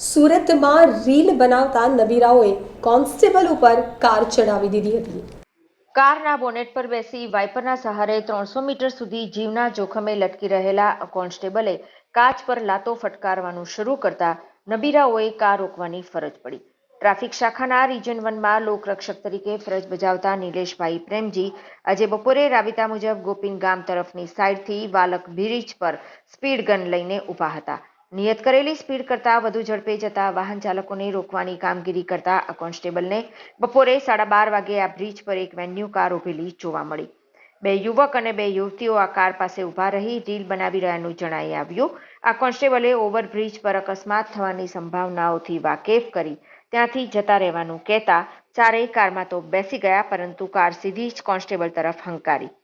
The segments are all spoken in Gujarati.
સુરતમાં રીલ બનાવતા નબીરાઓએ કોન્સ્ટેબલ ઉપર કાર ચડાવી દીધી હતી। કારના બોનેટ પર બેસી વાઇપરના સહારે 300 મીટર સુધી જીવના જોખમે લટકી રહેલા કોન્સ્ટેબલે કાચ પર લાતો ફટકારવાનું શરૂ કરતા નબીરાઓએ કાર રોકવાની ફરજ પડી। ટ્રાફિક શાખાના રિજન 1માં લોકરક્ષક તરીકે ફરજ બજાવતા નિલેશભાઈ પ્રેમજી આજે બપોરે રાબેતા મુજબ ગોપીન ગામ તરફની સાઈડથી વાલક બ્રિજ પર સ્પીડ ગન લઈને ઊભા હતા। નિયત કરેલી સ્પીડ કરતાં વધુ ઝડપે જતા વાહન ચાલકોને રોકવાની કામગીરી કરતા આ કોન્સ્ટેબલને બપોરે 12:30 વાગે આ બ્રિજ પર એક વેન્યુ કાર ઊભેલી જોવા મળી। બે યુવક અને બે યુવતીઓ આ કાર પાસે ઊભા રહી રીલ બનાવી રહ્યાનું જણાઈ આવ્યું। આ કોન્સ્ટેબલે ઓવરબ્રિજ પર અકસ્માત થવાની સંભાવનાઓથી વાકેફ કરી ત્યાંથી જતા રહેવાનું કહેતા ચારેય કારમાં તો બેસી ગયા, પરંતુ કાર સીધી જ કોન્સ્ટેબલ તરફ હંકારી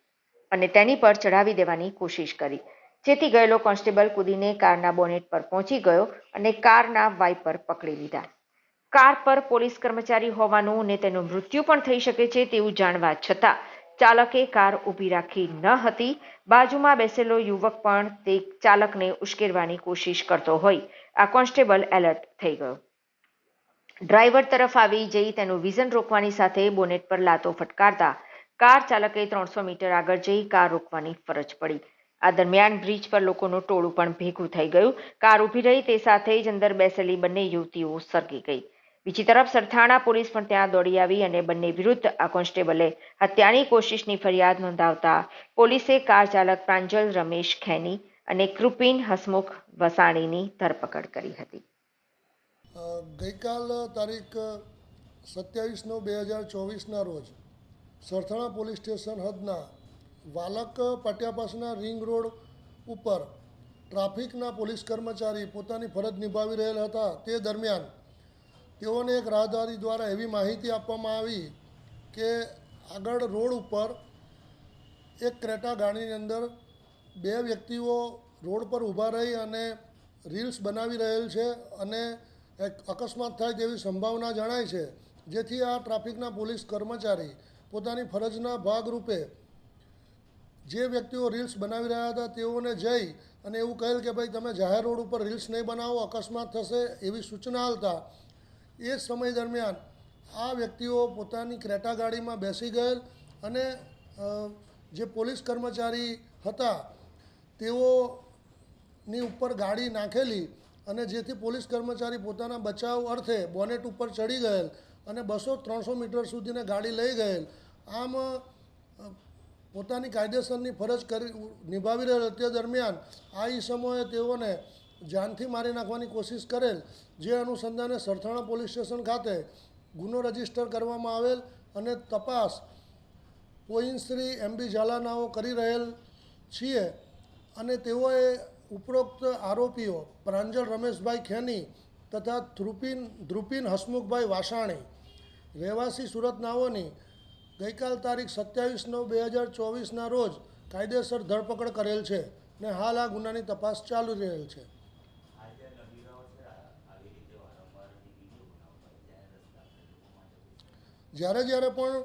અને તેની પર ચડાવી દેવાની કોશિશ કરી, જેથી ગયેલો કોન્સ્ટેબલ કૂદીને કારના બોનેટ પર પહોંચી ગયો અને કારના વાઇપર પકડી લીધા। કાર પર પોલીસ કર્મચારી હોવાનું અને તેનું મૃત્યુ પણ થઈ શકે છે તેવું જાણવા છતાં ચાલકે કાર ઊભી રાખી ન હતી। બાજુમાં બેસેલો યુવક પણ તે ચાલકને ઉશ્કેરવાની કોશિશ કરતો હોય આ કોન્સ્ટેબલ એલર્ટ થઈ ગયો। ડ્રાઈવર તરફ આવી જઈ તેનું વિઝન રોકવાની સાથે બોનેટ પર લાતો ફટકારતા કાર ચાલકે 300 મીટર આગળ જઈ કાર રોકવાની ફરજ પડી। આ દરમિયાન બ્રિજ પર લોકોનું ટોળું પણ ભેગું થઈ ગયું। કાર ઊભી રહી તે સાથે જ અંદર બેસેલી બંને યુવતીઓ સરકી ગઈ। બીજી તરફ સરથાણા પોલીસ પણ ત્યાં દોડી આવી અને બંને વિરુદ્ધ આ કોન્સ્ટેબલે હત્યાની કોશિશની ફરિયાદ નોંધાવતા પોલીસે કાર ચાલક પ્રાંજલ રમેશ ખૈની અને કૃપિન હસમુખ વસાણીની ધરપકડ કરી હતી। ગઈકાલ તારીખ 27/9/2024ના રોજ સરથાણા પોલીસ સ્ટેશન હદના વાલક પાટિયા પાસના રિંગ રોડ ઉપર ટ્રાફિકના પોલીસ કર્મચારી પોતાની ફરજ નિભાવી રહેલ હતા। તે દરમિયાન તેઓને એક રાહદારી દ્વારા એવી માહિતી આપવામાં આવી કે આગળ રોડ ઉપર એક ક્રેટા ગાડીની અંદર બે વ્યક્તિઓ રોડ પર ઊભા રહી અને રીલ્સ બનાવી રહેલ છે અને એક અકસ્માત થાય તેવી સંભાવના જણાય છે, જેથી આ ટ્રાફિકના પોલીસ કર્મચારી પોતાની ફરજના ભાગરૂપે જે વ્યક્તિઓ રીલ્સ બનાવી રહ્યા હતા તેઓને જઈ અને એવું કહેલ કે ભાઈ તમે જાહેર રોડ ઉપર રીલ્સ નહીં બનાવો, અકસ્માત થશે એવી સૂચના આપતા એ સમય દરમિયાન આ વ્યક્તિઓ પોતાની ક્રેટા ગાડીમાં બેસી ગયેલ અને જે પોલીસ કર્મચારી હતા તેઓની ઉપર ગાડી નાખેલી અને જેથી પોલીસ કર્મચારી પોતાના બચાવ અર્થે બોનેટ ઉપર ચડી ગયેલ અને 200-300 મીટર સુધીને ગાડી લઈ ગયેલ। આમ પોતાની કાયદેસરની ફરજ નિભાવી રહેલ તે દરમિયાન આ ઈસમોએ તેઓને જાનથી મારી નાખવાની કોશિશ કરેલ, જે અનુસંધાને સરથાણા પોલીસ સ્ટેશન ખાતે ગુનો રજીસ્ટર કરવામાં આવેલ અને તપાસ પોઈન્ટ શ્રી MB ઝાલાનાઓ કરી રહેલ છીએ અને તેઓએ ઉપરોક્ત આરોપીઓ પ્રાંજલ રમેશભાઈ ખૈની તથા ધ્રુપિન હસમુખભાઈ વાસાણી રહેવાસી સુરત નાઓની ગઈકાલ તારીખ 27/9/2024ના રોજ કાયદેસર ધરપકડ કરેલ છે ને હાલ આ ગુનાની તપાસ ચાલુ રહેલ છે। જ્યારે પણ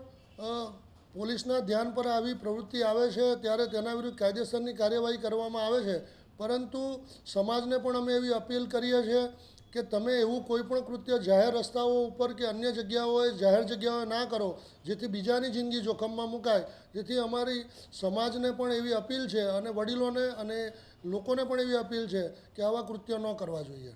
પોલીસના ધ્યાન પર આવી પ્રવૃત્તિ આવે છે ત્યારે તેના વિરુદ્ધ કાયદેસરની કાર્યવાહી કરવામાં આવે છે, પરંતુ સમાજને પણ અમે એવી અપીલ કરીએ છીએ કે તમે એવું કોઈ પણ કૃત્ય જાહેર રસ્તાઓ ઉપર કે અન્ય જગ્યાઓએ જાહેર જગ્યાઓએ ના કરો, જેથી બીજાની જિંદગી જોખમમાં મુકાય। જેથી અમારી સમાજને પણ એવી અપીલ છે અને વડીલોને અને લોકોને પણ એવી અપીલ છે કે આવા કૃત્યો ન કરવા જોઈએ।